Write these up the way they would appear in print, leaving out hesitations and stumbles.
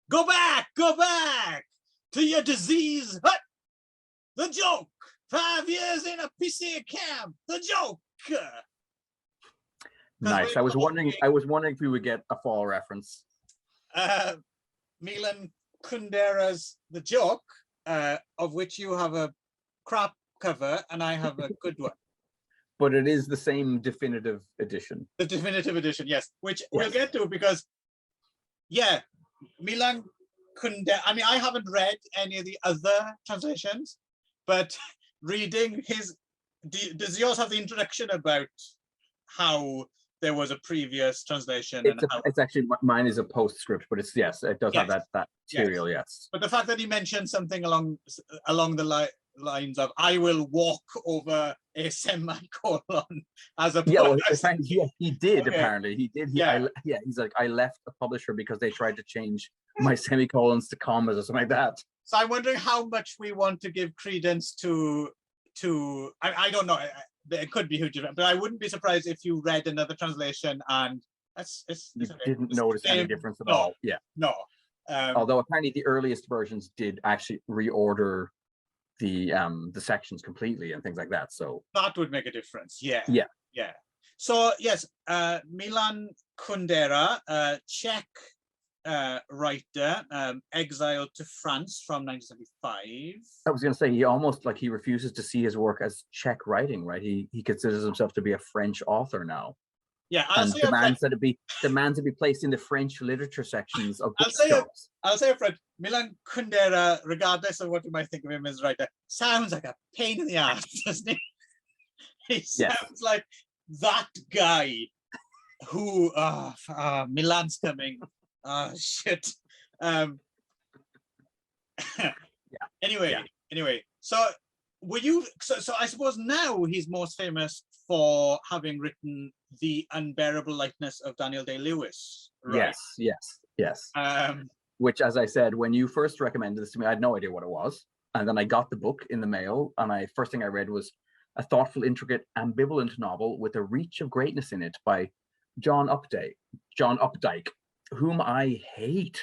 Go back to your disease hut. The joke. 5 years in a PC camp. The joke. Nice. I was wondering if we would get a fall reference. Milan Kundera's The Joke, of which you have a crap cover and I have a good one. But it is the same definitive edition. The definitive edition, yes. Which we'll get to because, yeah, Milan Kundera. I mean, I haven't read any of the other translations, but reading his, does yours have the introduction about how there was a previous translation? It's actually, mine is a postscript, but it's, yes, it does have that material, yes. But the fact that he mentioned something along the lines of, I will walk over a semicolon as a he did apparently. He did. He's like, I left the publisher because they tried to change my semicolons to commas or something like that. So I'm wondering how much we want to give credence to I don't know, it could be huge, but I wouldn't be surprised if you read another translation and you didn't notice any difference at all. Yeah. No. Although apparently the earliest versions did actually reorder the sections completely and things like that. So that would make a difference. Yeah. Yeah. Yeah. So yes, Milan Kundera, Czech writer, exiled to France from 1975. I was going to say, he almost like he refuses to see his work as Czech writing, right? He considers himself to be a French author now. Yeah, and demands to be placed in the French literature sections of bookshops. I'll say up front, Milan Kundera, regardless of what you might think of him as a writer, sounds like a pain in the ass, doesn't he? He sounds like that guy who Milan's coming. Shit. Anyway. So were you? So I suppose now he's most famous for having written The Unbearable Lightness of Daniel Day-Lewis. Right? Yes. Which, as I said, when you first recommended this to me, I had no idea what it was, and then I got the book in the mail, and first thing I read was a thoughtful, intricate, ambivalent novel with a reach of greatness in it by John Updike, whom I hate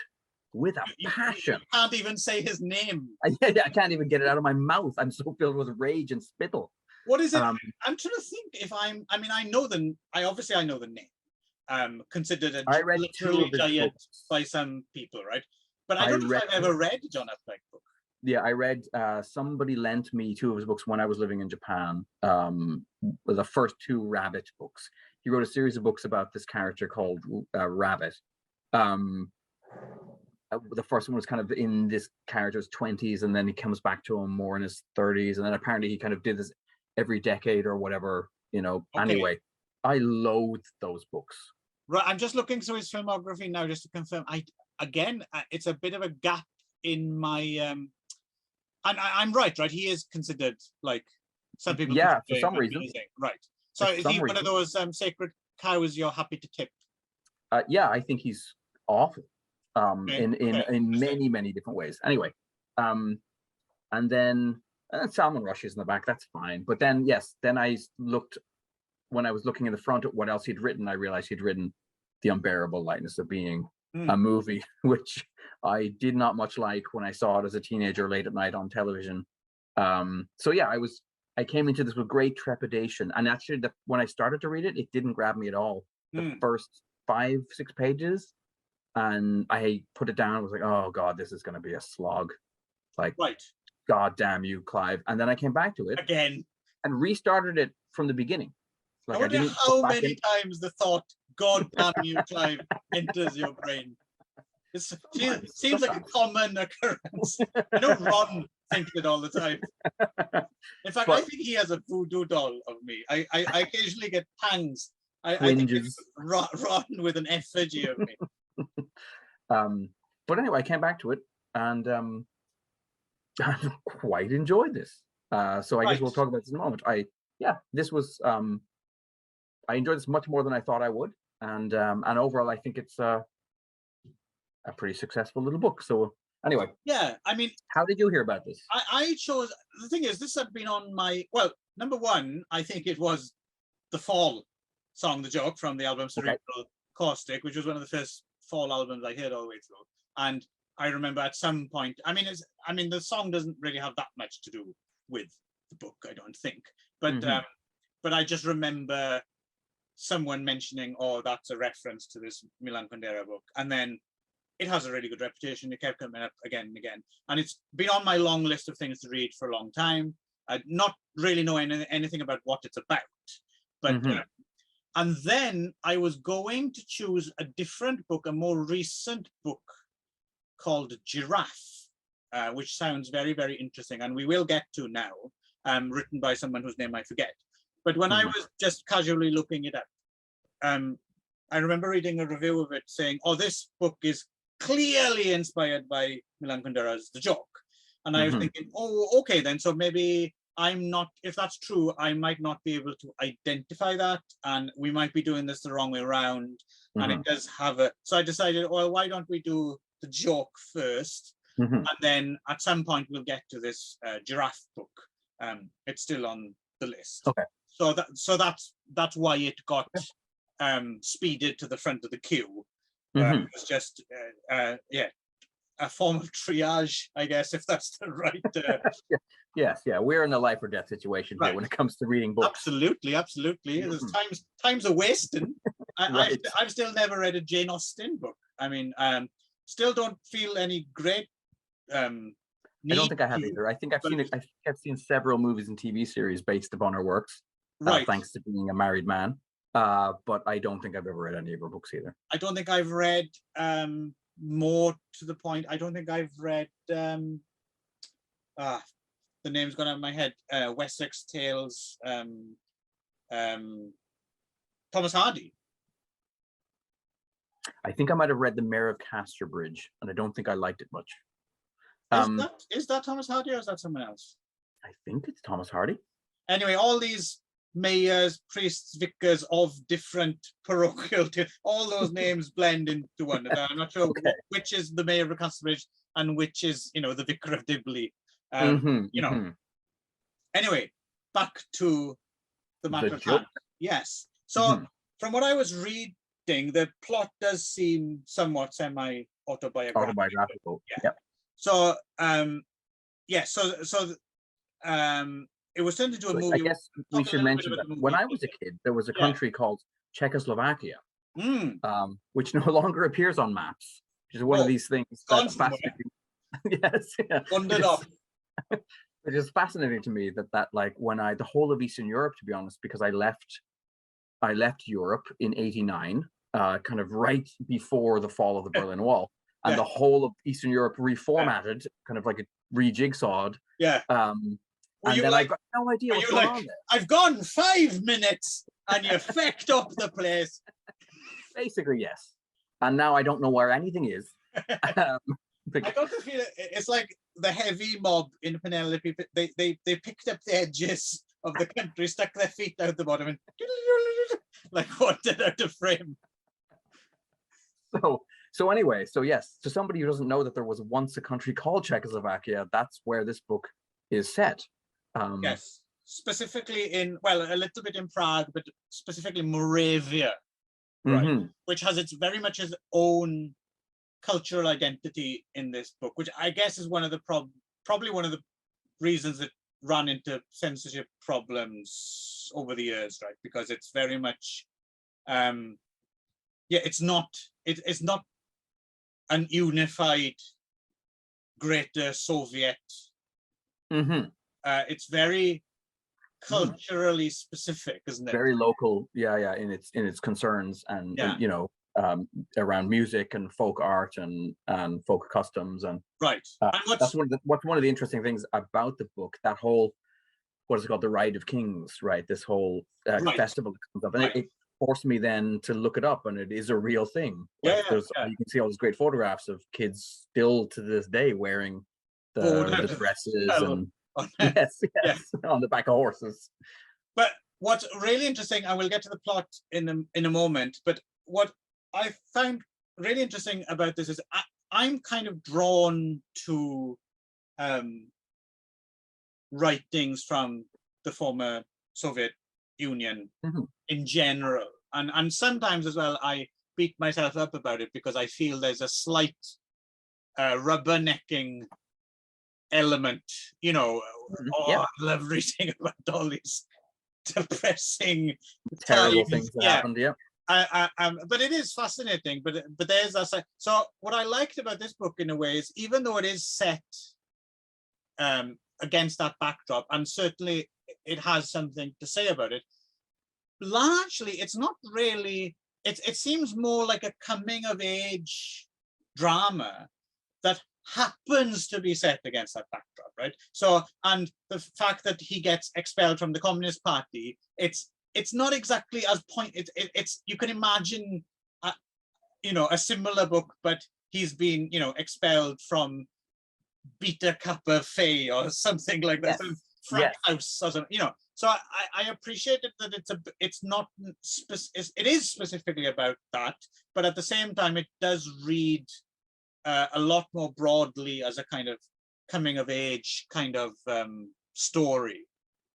with a passion. You can't even say his name. I can't even get it out of my mouth. I'm so filled with rage and spittle. What is it? I'm trying to think if I know the name. Considered a literary giant by some people, right? But I don't know if I've ever read John Updike book. Yeah, I read, somebody lent me 2 of his books when I was living in Japan. The first 2 Rabbit books. He wrote a series of books about this character called Rabbit. The first one was kind of in this character's 20s, and then he comes back to him more in his 30s, and then apparently he kind of did this every decade or whatever, Okay. Anyway, I loathe those books. Right, I'm just looking through his filmography now just to confirm. It's a bit of a gap in my and I'm right? He is considered, like, some people. Yeah, for some reason. Right. So is he one of those sacred cows you're happy to tip? Yeah, I think he's awful. In many, many different ways. Anyway, and then Salman Rushdie's in the back. That's fine. But then, then I looked, when I was looking in the front at what else he'd written, I realized he'd written The Unbearable Lightness of Being, a movie, which I did not much like when I saw it as a teenager late at night on television. So yeah, I came into this with great trepidation. And actually, when I started to read it, it didn't grab me at all. The first 5-6 pages, and I put it down. I was like, oh God, this is going to be a slog. Like, God damn you, Clive. And then I came back to it again and restarted it from the beginning. Like, I wonder how many times the thought, God damn you, Clive, enters your brain. It seems like a common occurrence. Ron thinks it all the time. In fact, I think he has a voodoo doll of me. I occasionally get pangs. I think it's Ron with an effigy of me. But anyway, I came back to it, and I quite enjoyed this. So I guess we'll talk about this in a moment. This was I enjoyed this much more than I thought I would, and overall, I think it's a pretty successful little book. So anyway, how did you hear about this? I chose. The thing is, this had been on my number one. I think it was the fall song, The Joke, from the album Cerebral Caustic, which was one of the first fall albums I heard all the way through. And I remember at some point, the song doesn't really have that much to do with the book, I don't think, but I just remember someone mentioning, oh, that's a reference to this Milan Kundera book, and then it has a really good reputation. It kept coming up again and again, and it's been on my long list of things to read for a long time. I not really know anything about what it's about, but and then I was going to choose a different book, a more recent book called Giraffe, which sounds very, very interesting, and we will get to now, written by someone whose name I forget. But when I was just casually looking it up, I remember reading a review of it saying, oh, this book is clearly inspired by Milan Kundera's The Joke. And I was thinking, oh, okay, then, so maybe I'm not, if that's true, I might not be able to identify that, and we might be doing this the wrong way around. And it does have so I decided, well, why don't we do The Joke first, and then at some point we'll get to this Giraffe book. It's still on the list. Okay. So that's why it got speeded to the front of the queue. It was just a form of triage, I guess, if that's the right. Yes, we're in a life or death situation here when it comes to reading books. Absolutely. There's times are wasting. I've still never read a Jane Austen book. I mean, still don't feel any great. I don't think I have either. I think I've seen several movies and TV series based upon her works. Thanks to being a married man. But I don't think I've ever read any of her books either. I don't think I've read more to the point. I don't think I've read the name's gone out of my head. Wessex Tales, Thomas Hardy. I think I might have read The Mayor of Casterbridge, and I don't think I liked it much. Is that Thomas Hardy, or is that someone else? I think it's Thomas Hardy. Anyway, all these mayors, priests, vicars of different parochial, all those names blend into one. And I'm not sure which is the mayor of Casterbridge and which is, the vicar of Dibley. Anyway, back to the matter of hand. Yes. So from what I was reading, the plot does seem somewhat semi-autobiographical. Yeah. So, it was turned into a movie. I guess we should mention that when I was a kid, there was a country called Czechoslovakia, which no longer appears on maps, which is one of these things that's fascinating. Yes, it is fascinating to me that like when the whole of Eastern Europe, to be honest, because I left Europe in '89, kind of right before the fall of the Berlin Wall, and the whole of Eastern Europe reformatted, kind of like a rejigsawed. And then I got no idea what's going on there. I've gone 5 minutes and you fecked up the place. Basically, yes. And now I don't know where anything is. I got the feeling it's like the heavy mob in Penelope. They picked up the edges of the country, stuck their feet out the bottom, and like wanted out of frame. So anyway, yes, to somebody who doesn't know that there was once a country called Czechoslovakia, that's where this book is set. Yes, specifically a little bit in Prague, but specifically Moravia, right? Which has very much its own cultural identity in this book, which I guess is one of the probably one of the reasons it ran into censorship problems over the years, right? Because it's very much, it's not an unified greater Soviet. It's very culturally specific, isn't it? Very local, in its concerns and around music and folk art and folk customs and that's one of the interesting things about the book. That whole, what is it called, the Ride of Kings, right? This whole festival that comes up, and it forced me then to look it up, and it is a real thing. You can see all those great photographs of kids still to this day wearing the dresses and yes, on the back of horses. But what's really interesting, and we'll get to the plot in a moment, but what I found really interesting about this is I'm kind of drawn to writings from the former Soviet Union in general, and sometimes as well I beat myself up about it because I feel there's a slight rubbernecking element, you know. Yeah. I love reading about all these depressing Terrible times. things that happened. Yeah. But it is fascinating. But there's that side. So what I liked about this book in a way is, even though it is set against that backdrop, and certainly it has something to say about it, largely it's not really. It seems more like a coming of age drama that happens to be set against that backdrop, right? So, and the fact that he gets expelled from the Communist Party, it's not exactly as it's you can imagine, a similar book, but he's been, expelled from Beta Kappa Phi or something like that, some frat house or something, So I appreciate it that it is specifically about that, but at the same time it does read a lot more broadly as a kind of coming of age kind of story.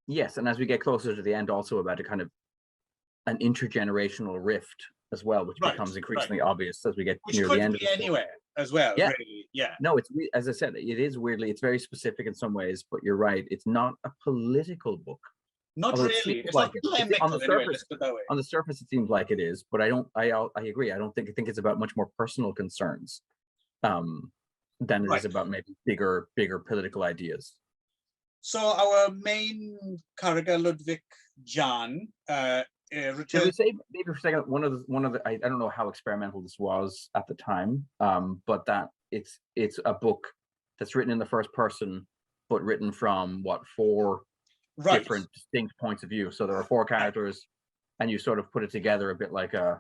Yes, and as we get closer to the end, also about a kind of an intergenerational rift as well, which becomes increasingly obvious as we get near the end. Which could be anywhere as well, really. Yeah. No, it's, as I said, it is weirdly, it's very specific in some ways, but you're right, it's not a political book. Not really. It's like not polemical on the surface. Anyway, on the surface, it seems like it is, but I agree. I think it's about much more personal concerns than it is about maybe bigger political ideas. So our main character, Ludwig John, returns. Should we say maybe for a second one of the I don't know how experimental this was at the time, but that it's a book that's written in the first person, but written from four different distinct points of view. So there are four characters, and you sort of put it together a bit like a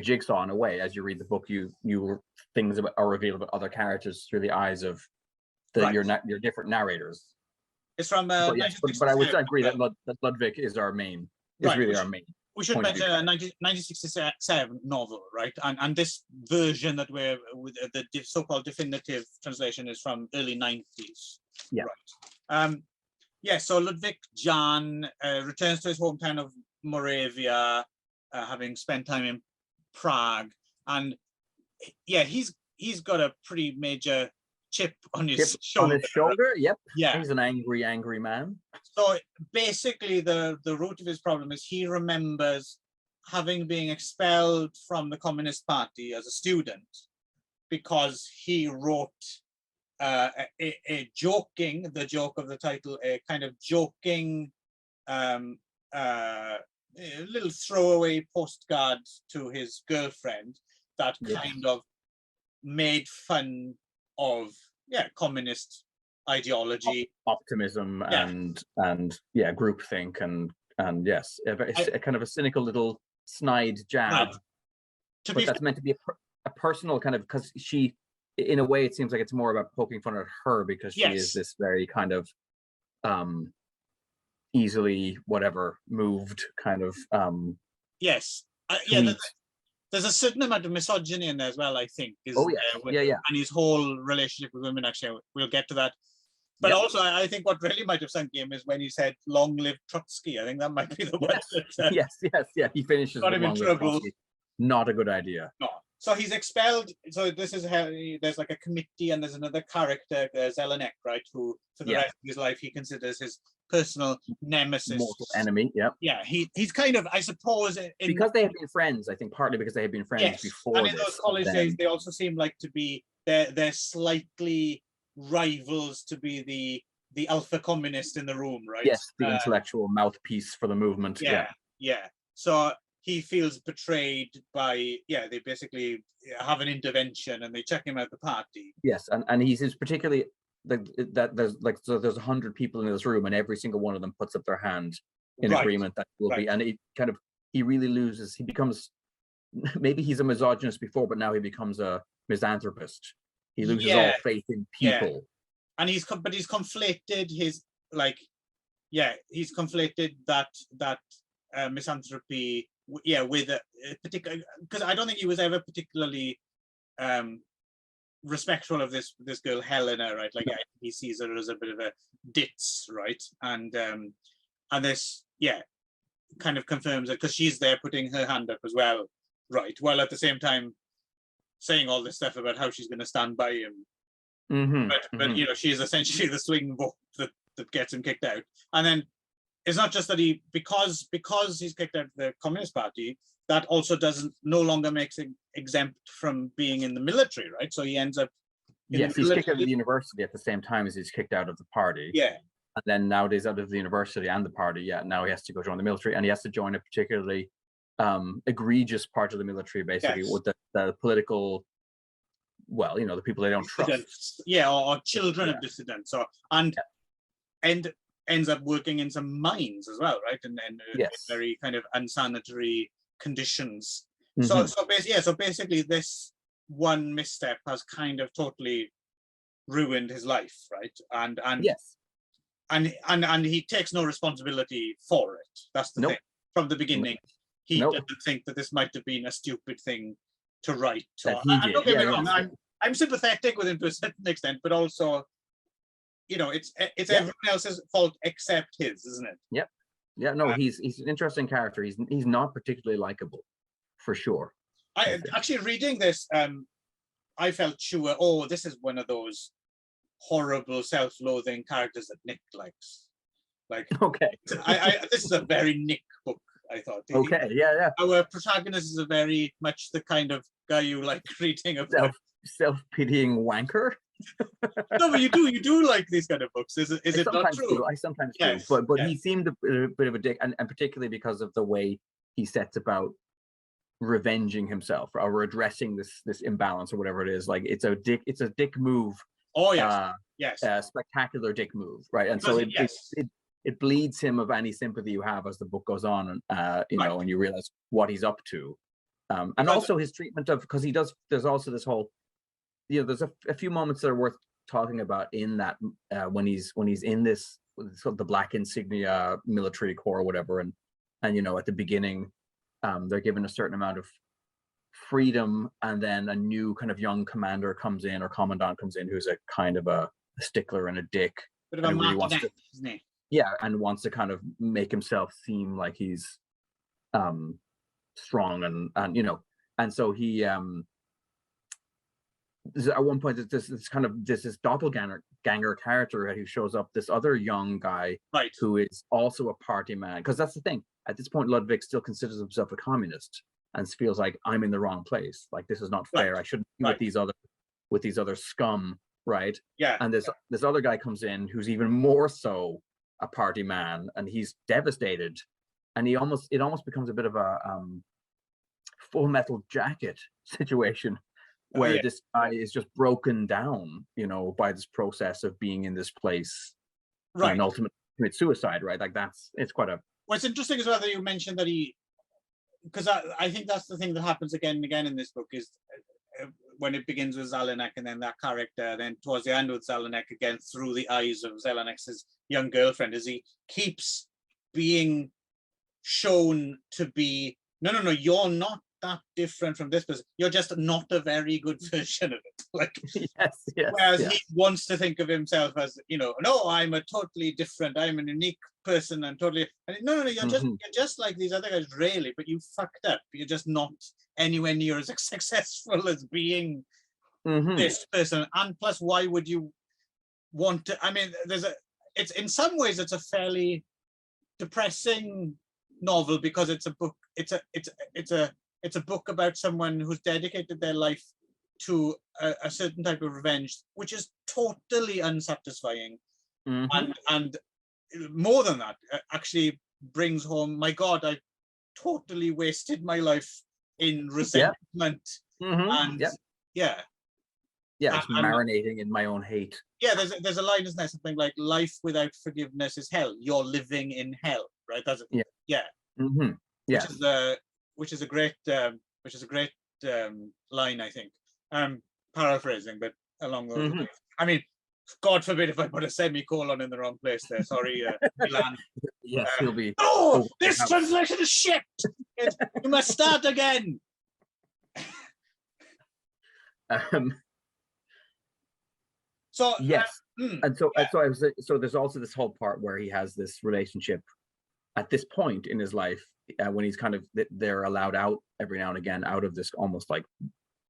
jigsaw in a way. As you read the book, you things are revealed about other characters through the eyes of your different narrators. It's from but I would agree that Ludwig is our main. Really our main. We should mention a 1967 novel, right? And this version that we're with the so-called definitive translation is from early 90s. Yeah. Right. So Ludwig John returns to his hometown of Moravia, having spent time in Prague, and he's got a pretty major chip on his shoulder. Yep. Yeah. He's an angry man. So basically the root of his problem is he remembers having been expelled from the Communist Party as a student because he wrote a joking, the joke of the title, a kind of joking a little throwaway postcard to his girlfriend that kind of made fun of communist ideology, optimism, and groupthink, and yes, a kind of a cynical little snide jab. But that's meant to be a personal kind of, because she, in a way, it seems like it's more about poking fun at her because she is this very kind of easily moved kind of there's a certain amount of misogyny in there as well, I think. And his whole relationship with women, actually, we'll get to that. But also, I think what really might have sunk him is when he said, "Long live Trotsky." I think that might be the one. Yes. He finishes got him in trouble. Not a good idea. No. So he's expelled. So this is how there's like a committee, and there's another character, Zdenek, right, who for the rest of his life he considers his personal nemesis, mortal enemy. He's kind of, I suppose, because they have been friends. I think partly because they have been friends before. And in those college days, they also seem like to be they're slightly rivals to be the alpha communist in the room, right? Yes, the intellectual mouthpiece for the movement. Yeah. So he feels betrayed by they basically have an intervention and they check him out the party. Yes, and he's particularly that there's 100 people in this room and every single one of them puts up their hand in agreement that will be, and he really loses. He becomes, maybe he's a misogynist before, but now he becomes a misanthropist. He loses all faith in people. And he's conflated his he's conflated that misanthropy with a particular, because I don't think he was ever particularly respectful of this girl Helena, right? He sees her as a bit of a ditz, right? And this kind of confirms it because she's there putting her hand up as well, right? While at the same time saying all this stuff about how she's going to stand by him. But you know, she is essentially the swing vote that gets him kicked out. And then it's not just that because he's kicked out of the Communist Party, that also no longer makes him exempt from being in the military, right? So he ends up he's kicked out of the university at the same time as he's kicked out of the party. Yeah. And then nowadays out of the university and the party, now he has to go join the military, and he has to join a particularly egregious part of the military, basically, with the political, well, you know, the people they don't trust. Yeah, or children of dissidents, and ends up working in some mines as well, right? And very kind of unsanitary conditions. So basically this one misstep has kind of totally ruined his life, right? And he takes no responsibility for it. That's the thing. From the beginning, he doesn't think that this might have been a stupid thing to write. Don't get me wrong, I'm sympathetic with him to a certain extent, but also, you know, it's everyone else's fault except his, isn't it? Yep. Yeah, no, he's an interesting character. He's not particularly likable, for sure. I actually, reading this, I felt sure, this is one of those horrible, self-loathing characters that Nick likes. Like, this is a very Nick book, I thought. Our protagonist is a very much the kind of guy you like reading about. Self-pitying wanker. No, but you do like these kind of books. Is it not true? I sometimes do, but he seemed a bit of a dick, and particularly because of the way he sets about revenging himself or addressing this imbalance or whatever it is. Like, it's a dick move. Oh yes, spectacular dick move, right? And so it bleeds him of any sympathy you have as the book goes on, and you know, and you realize what he's up to, and also his treatment of, because there's also this whole, you know, there's a few moments that are worth talking about in that when he's in this sort of the black insignia military corps or whatever, and you know, at the beginning they're given a certain amount of freedom, and then a new kind of young commander comes in, or commandant comes in, who's a kind of a stickler and a dick, bit of a martinet, isn't he? Yeah, and wants to kind of make himself seem like he's strong, and you know, and so he at one point this doppelganger character who shows up, this other young guy, right, who is also a party man, because that's the thing. At this point, Ludwig still considers himself a communist and feels like, I'm in the wrong place. Like, this is not fair. I shouldn't be with these other scum, right? Yeah. And this other guy comes in who's even more so a party man, and he's devastated, and it almost becomes a bit of a Full Metal Jacket situation, where this guy is just broken down, you know, by this process of being in this place, right, and ultimately commit suicide, right? Like, it's quite a. Well, it's interesting as well that you mentioned that because I think that's the thing that happens again and again in this book, is when it begins with Zdenek, and then that character, then towards the end with Zdenek again through the eyes of Zelenek's young girlfriend, as he keeps being shown to be, no, you're not that different from this person. You're just not a very good version of it. Like, whereas he wants to think of himself as, you know, no, I'm a totally different, I'm a unique person, and totally, and no, you're just like these other guys, really, but you fucked up. You're just not anywhere near as successful as being this person. And plus, why would you want to? I mean, it's in some ways it's a fairly depressing novel, because it's a book. It's a book about someone who's dedicated their life to a certain type of revenge, which is totally unsatisfying, and more than that, actually brings home, my God, I totally wasted my life in resentment, and it's marinating in my own hate. Yeah, there's a line, isn't there, something like, life without forgiveness is hell. You're living in hell, right? That's it. Which is a great line, I think. Paraphrasing, but along those lines. I mean, God forbid if I put a semicolon in the wrong place there. Sorry, Milan. Yes, he'll be. Oh, this translation is shit. You must start again. So yes, and so there's also this whole part where he has this relationship at this point in his life, when he's kind of, they're allowed out every now and again out of this almost like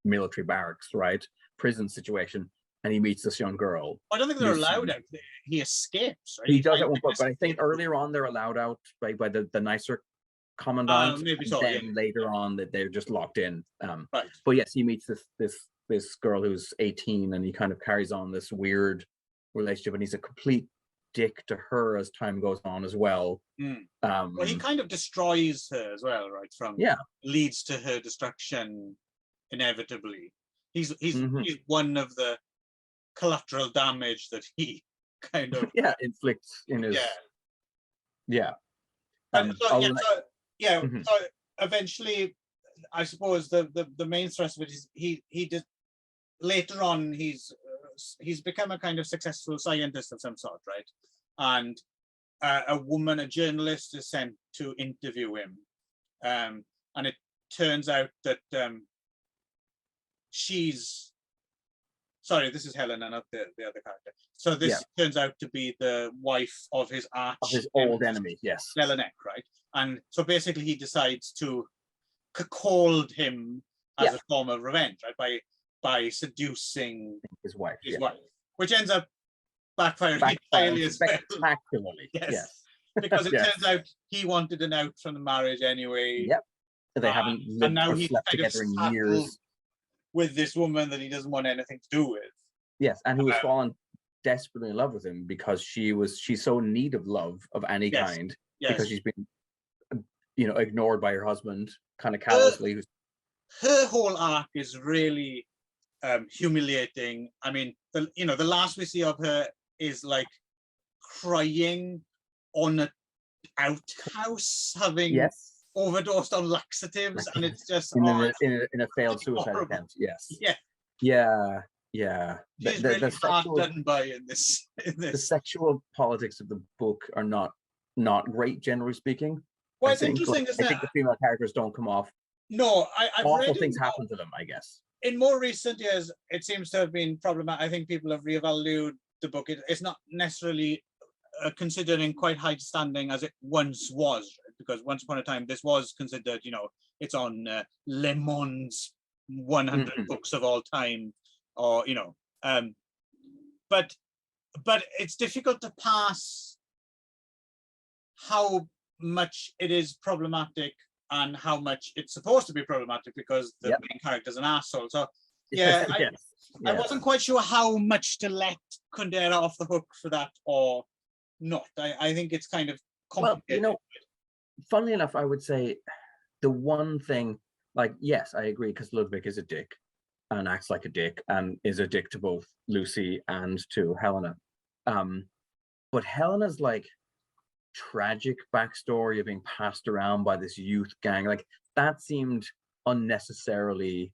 military barracks, right, prison situation, and he meets this young girl. I don't think they're allowed out. He escapes, right? He does at one point, but I think earlier on they're allowed out by the nicer commandant. Maybe so. Then later on that they're just locked in. Right. But yes, he meets this girl who's 18, and he kind of carries on this weird relationship, and he's a complete dick to her as time goes on as well. Well, he kind of destroys her as well, right? Leads to her destruction inevitably. He's one of the collateral damage that he kind of inflicts in his So eventually, I suppose the main thrust of it is he did later on. He's become a kind of successful scientist of some sort, right? And a journalist, is sent to interview him, and it turns out that this is Helena, not the other character. So this turns out to be the wife of his old enemy, yes, Zdenek, right? And so basically he decides to cuckold him as a form of revenge, right? By seducing his wife, which ends up backfiring entirely spectacularly. Yes. Because it turns out he wanted an out from the marriage anyway. Yep. They haven't lived or slept together in years. With this woman that he doesn't want anything to do with. Yes, and who has fallen desperately in love with him because she's so in need of love of any kind because she's been ignored by her husband kind of callously. Her whole arc is really humiliating. I mean, the last we see of her is like crying on an outhouse, having overdosed on laxatives, and it's just in a failed suicide attempt. Yes. Yeah. She's really hard done by in this. The sexual politics of the book are not great, generally speaking. Well, it's interesting. I think the female characters don't come off. No, I've awful things happen to them, I guess. In more recent years, it seems to have been problematic. I think people have reevaluated the book. It's not necessarily considered in quite high standing as it once was, right? Because once upon a time this was considered, it's on Le Monde's 100 books of all time, or but it's difficult to pass how much it is problematic and how much it's supposed to be problematic because the main character's an asshole. So I wasn't quite sure how much to let Kundera off the hook for that or not. I think it's kind of complicated. Well, funnily enough, I would say the one thing, yes, I agree, because Ludwig is a dick and acts like a dick and is a dick to both Lucy and to Helena. But Helena's tragic backstory of being passed around by this youth gang, that seemed unnecessarily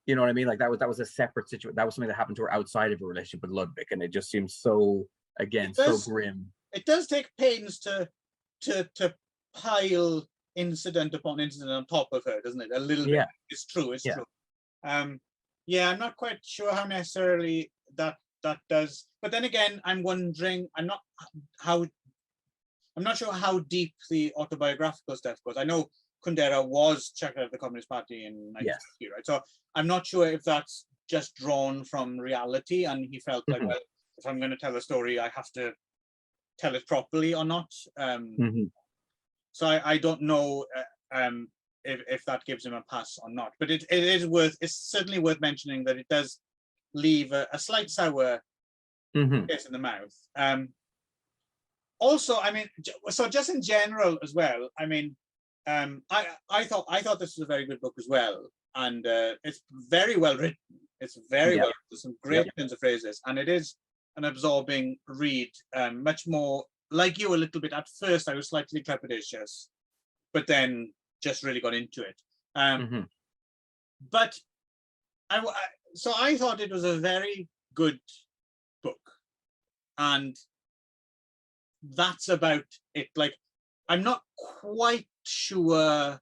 you know what I mean? That was a separate situation. That was something that happened to her outside of a relationship with Ludwig, and it just seems so grim. It does take pains to pile incident upon incident on top of her, doesn't it? A little bit. It's true. True. I'm not quite sure how necessarily that does. But then again, I'm wondering. I'm not sure how deep the autobiographical stuff goes. I know Kundera was checked out of the Communist Party in 1950, right? So I'm not sure if that's just drawn from reality, and he felt like, well, if I'm going to tell a story, I have to tell it properly or not. So I don't know if that gives him a pass or not. But it's certainly worth mentioning that it does leave a slight sour taste in the mouth. Also, I mean, so just in general as well, I mean, I thought this was a very good book as well, and it's very well written. It's very well. There's some great turns of phrases, and it is an absorbing read. Much more like you a little bit. At first, I was slightly trepidatious, but then just really got into it. But I thought it was a very good book, and that's about it. I'm not quite sure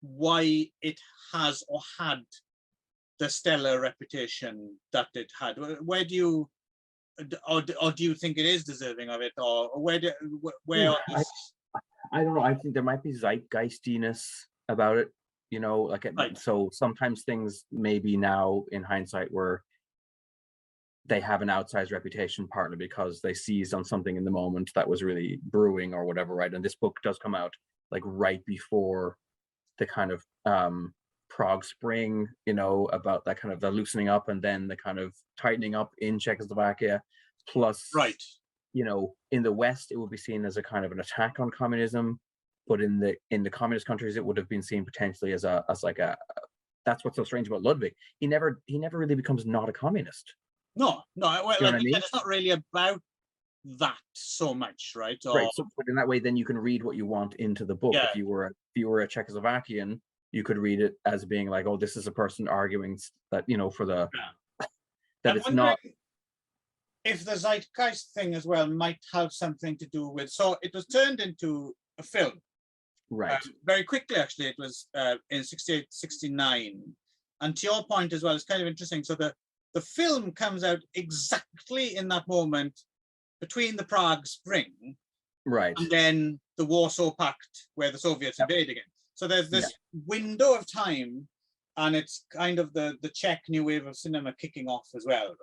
why it has or had the stellar reputation that it had. Where do you, or do you think it is deserving of it, or where? I don't know. I think there might be zeitgeistiness about it. you know, like Right. so sometimes things maybe now in hindsight where they have an outsized reputation partly because they seized on something in the moment that was really brewing or whatever, right? And this book does come out like right before the kind of Prague Spring, you know, about that kind of the loosening up and then the kind of tightening up in Czechoslovakia. Plus, Right. you know, in the West, it would be seen as a kind of an attack on communism, but in the communist countries, it would have been seen potentially as like a. That's what's so strange about Ludwig. He never really becomes not a communist. No, well, You know what I mean? it's not really about that so much, right? Right. So, but in that way, then you can read what you want into the book. Yeah. If you were a Czechoslovakian, you could read it as being like, oh, this is a person arguing that, you know, for the that it's not. If the Zeitgeist thing as well might have something to do with, so it was turned into a film. Right. Very quickly, actually, it was in 68, 69. And to your point as well, it's kind of interesting. So the film comes out exactly in that moment between the Prague Spring, right, and then the Warsaw Pact, where the Soviets invade again. So there's this window of time, and it's kind of the Czech new wave of cinema kicking off as well, right?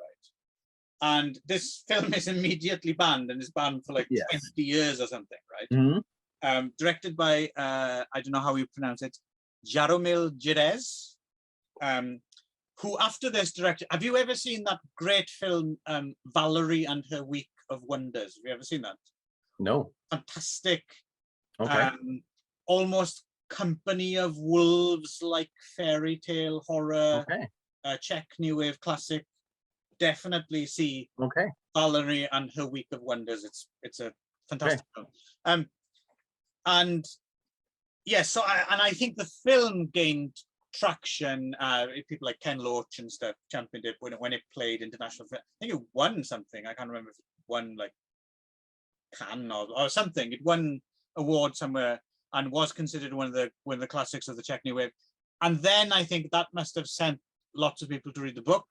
And this film is immediately banned, and is banned for like 20 years or something, right? Mm-hmm. Directed by I don't know how you pronounce it, Jaromil Jerez, who after this directed. Have you ever seen that great film Valerie and Her Week of Wonders? Have you ever seen that? No. Fantastic. Okay. Almost Company of Wolves like fairy tale horror. Okay. Czech new wave classic. Definitely see Valerie and Her Week of Wonders. It's a fantastic film. And yes, so I think the film gained traction. People like Ken Loach and stuff championed it when it played international. I think it won something. I can't remember if it won like Cannes or something. It won award somewhere and was considered one of the classics of the Czech New Wave. And then I think that must have sent lots of people to read the book.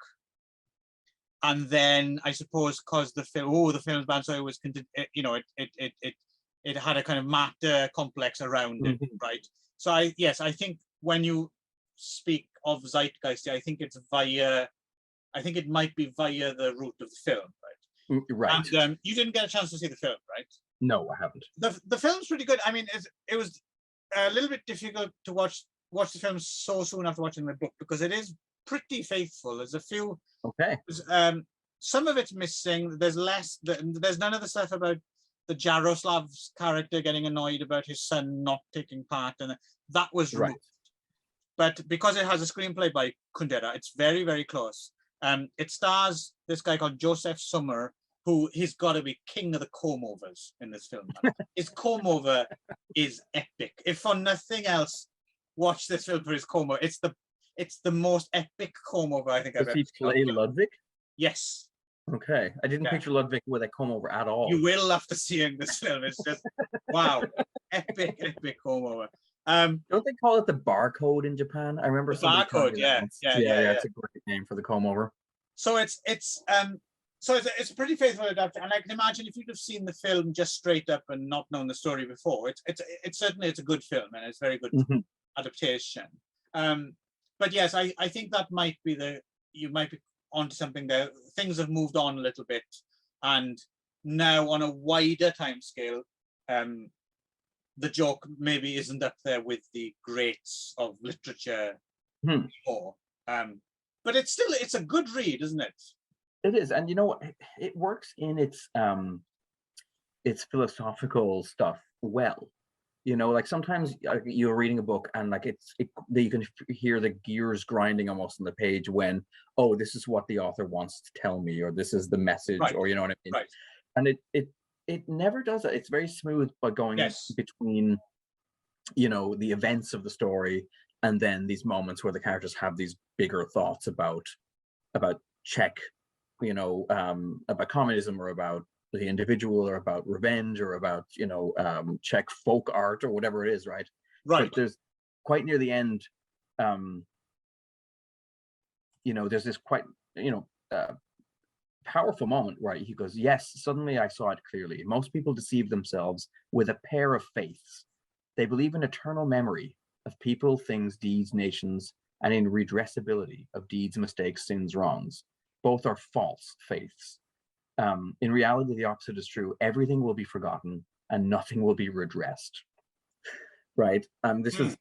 And then I suppose because the film's banned, so it was, you know, it had a kind of matter complex around it, right? So I think when you speak of Zeitgeist, I think it might be via the route of the film, right? Right. And you didn't get a chance to see the film, right? No, I haven't. The film's pretty good. I mean, it was a little bit difficult to watch the film so soon after watching the book because it is pretty faithful. There's a few. Okay. Some of it's missing. There's none of the stuff about the Jaroslav's character getting annoyed about his son not taking part, and that was removed. But because it has a screenplay by Kundera, it's very, very close. It stars this guy called Joseph Sommer, who he's got to be king of the comb-overs in this film. His comb-over is epic. If for nothing else, watch this film for his comb-over. It's the most epic comb-over I think I've ever seen. Does he play Ludwig? Yes. Okay. I didn't picture Ludwig with a comb-over at all. You will after seeing this film. It's just, wow. Epic comb-over. Don't they call it the barcode in Japan? I remember the barcode. Yeah. It's a great name for the comb-over. So it's a pretty faithful adaptation, and I can imagine if you'd have seen the film just straight up and not known the story before, it's certainly a good film and it's very good adaptation. But yes, I think that might be you might be onto something there. Things have moved on a little bit, and now on a wider timescale, the joke maybe isn't up there with the greats of literature anymore. But it's a good read, isn't it? It is, and you know what? It works in its philosophical stuff well. You know, like sometimes you're reading a book and like you can hear the gears grinding almost on the page when, oh, this is what the author wants to tell me, or this is the message, or you know what I mean. Right. And it never does that. It's very smooth by going between, you know, the events of the story and then these moments where the characters have these bigger thoughts about Czech, you know, about communism or about the individual or about revenge or about, you know, Czech folk art or whatever it is, right? But there's quite near the end, you know, there's this quite, you know, powerful moment where he goes, yes, suddenly I saw it clearly. Most people deceive themselves with a pair of faiths. They believe in eternal memory, of people, things, deeds, nations, and in redressability of deeds, mistakes, sins, wrongs. Both are false faiths. In reality, the opposite is true. Everything will be forgotten and nothing will be redressed. Right? This is,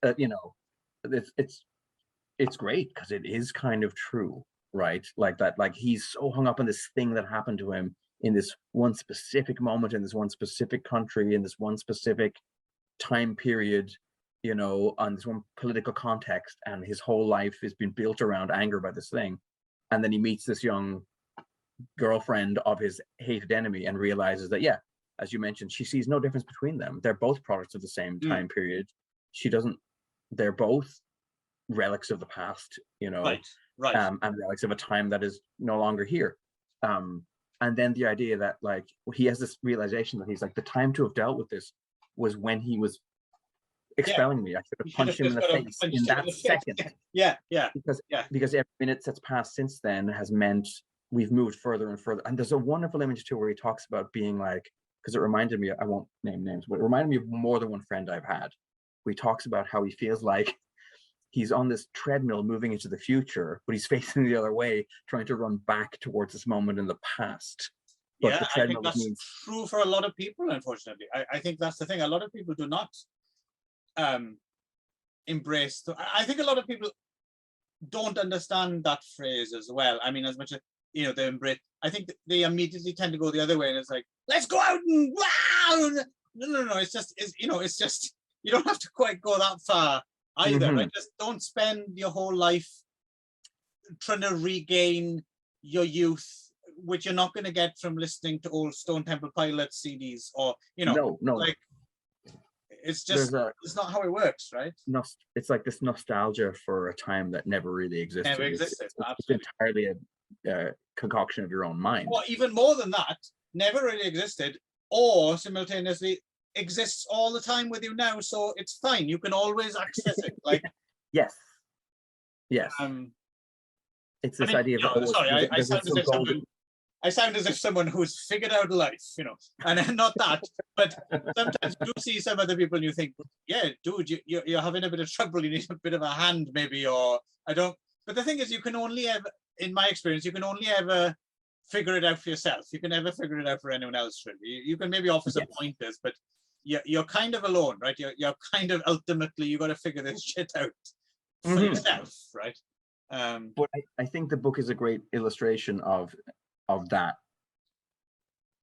it's great because it is kind of true, right? Like that, like he's so hung up on this thing that happened to him in this one specific moment, in this one specific country, in this one specific time period, on this one political context, and his whole life has been built around anger by this thing. And then he meets this young girlfriend of his hated enemy and realizes that, yeah, as you mentioned, she sees no difference between them. They're both products of the same time period. They're both relics of the past, right. And relics of a time that is no longer here. And then the idea that, like, he has this realization that he's like, the time to have dealt with this was when he was expelling me. I should have punched him in the face in that second. Because every minute that's passed since then has meant we've moved further and further. And there's a wonderful image too where he talks about being like, because it reminded me, I won't name names, but it reminded me of more than one friend I've had. Where he talks about how he feels like he's on this treadmill moving into the future, but he's facing the other way, trying to run back towards this moment in the past. But the treadmill I think that's true for a lot of people, unfortunately. I think that's the thing. A lot of people do not embrace. I think a lot of people don't understand that phrase as well. I mean, as much as, they embrace, I think they immediately tend to go the other way, and it's like, let's go out and wow. No. It's just, you don't have to quite go that far either, right? Just don't spend your whole life trying to regain your youth, which you're not going to get from listening to old Stone Temple Pilots CDs, or no. Like, it's just it's not how it works, right? It's like this nostalgia for a time that never really existed. Never existed. It's entirely a concoction of your own mind. Well, even more than that, never really existed, or simultaneously exists all the time with you now, so it's fine. You can always access it. Like yes. It's this idea of sorry, I sound as if someone who's figured out life, and not that, but sometimes you see some other people and you think, yeah, dude, you're having a bit of trouble, you need a bit of a hand maybe, or but the thing is, you can only ever, in my experience, you can only ever figure it out for yourself. You can never figure it out for anyone else, really. You can maybe offer some pointers, but you're kind of alone, right? You're kind of, ultimately, you got to figure this shit out for yourself, right? But I think the book is a great illustration of that.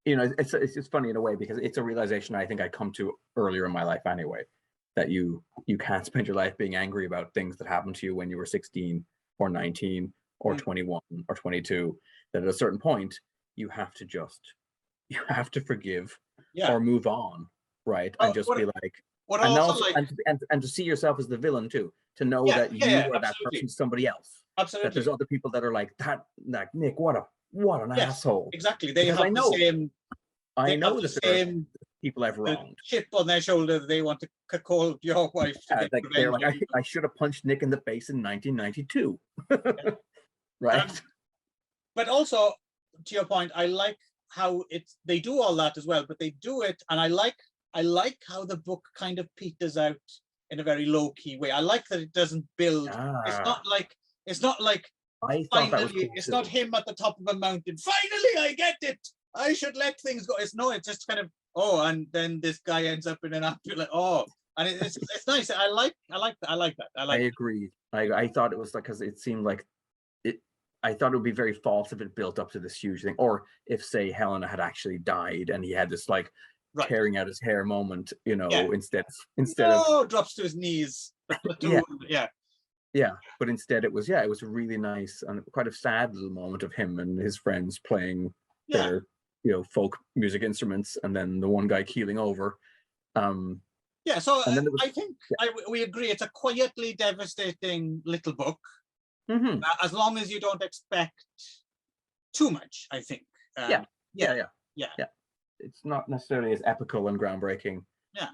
It's funny in a way, because it's a realization I think I come to earlier in my life anyway, that you can't spend your life being angry about things that happened to you when you were 16 or 19 or 21 or 22. That at a certain point you have to forgive or move on, right? And just be like, and to see yourself as the villain too, to know that you are that person to somebody else. Absolutely. That there's other people that are like that, like Nick, what an asshole. Exactly. They have the same. I know the same people I've wronged. Chip on their shoulder, they want to call your wife. They're like, I should have punched Nick in the face in 1992. Right. But also, to your point, I like how they do all that as well, but they do it, and I like how the book kind of peters out in a very low key way. I like that it doesn't build. It's not like I thought that was cool it's too. Not him at the top of a mountain. Finally, I get it. I should let things go. It's just kind of, and then this guy ends up in an ambulance. And it's nice. I like that. I agree. I thought it was like, because it seemed like I thought it would be very false if it built up to this huge thing, or if, say, Helena had actually died and he had this like tearing out his hair moment, instead of drops to his knees. But instead it was really nice and quite a sad little moment of him and his friends playing their folk music instruments, and then the one guy keeling over. So I think we agree it's a quietly devastating little book. As long as you don't expect too much, I think. It's not necessarily as epical and groundbreaking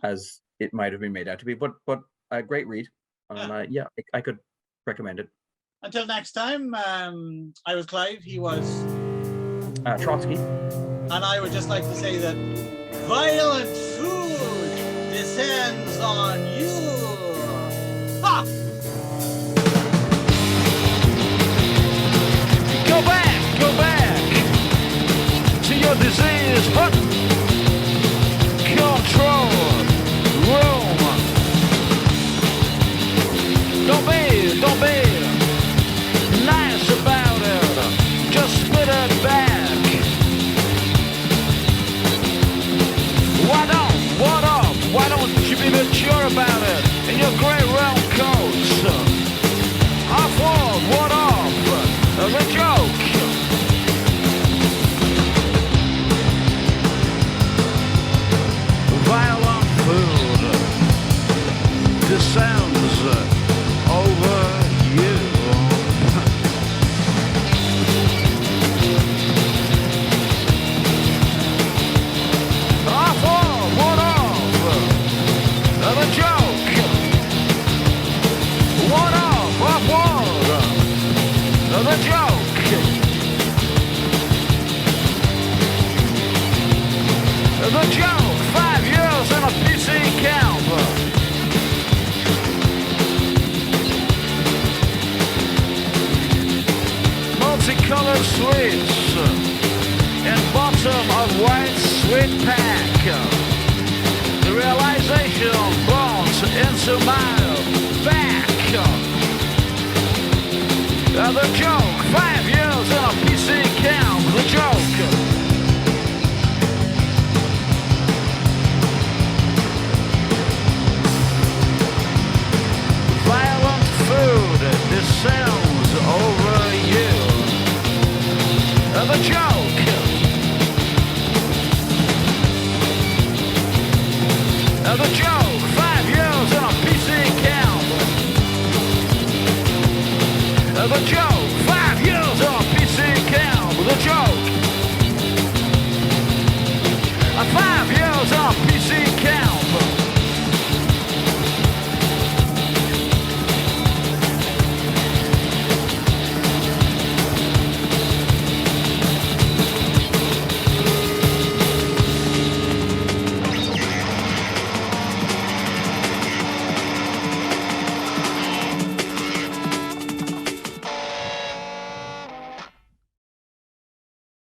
as it might have been made out to be, but a great read. I could recommend it. Until next time, I was Clive, he was Trotsky, and I would just like to say that violent food descends on you. Ha! Go back to your disease, but control room. Don't be nice about it. Just spit it back. Why don't you be mature about it in your gray round coats? Off-world, what off? The joke. Violent food descends over you. Off-world, what off? The joke. What off? Off-world. The joke. The joke. 5 years in a PC camp. Multicolored sweets in bottom of white sweet pack. The realization bones into my back. The joke, 5 years in a PC camp, the joke. Violent food descends over you. The joke. The joke, 5 years in a PC camp. The joke, 5 years on PC camp. The joke.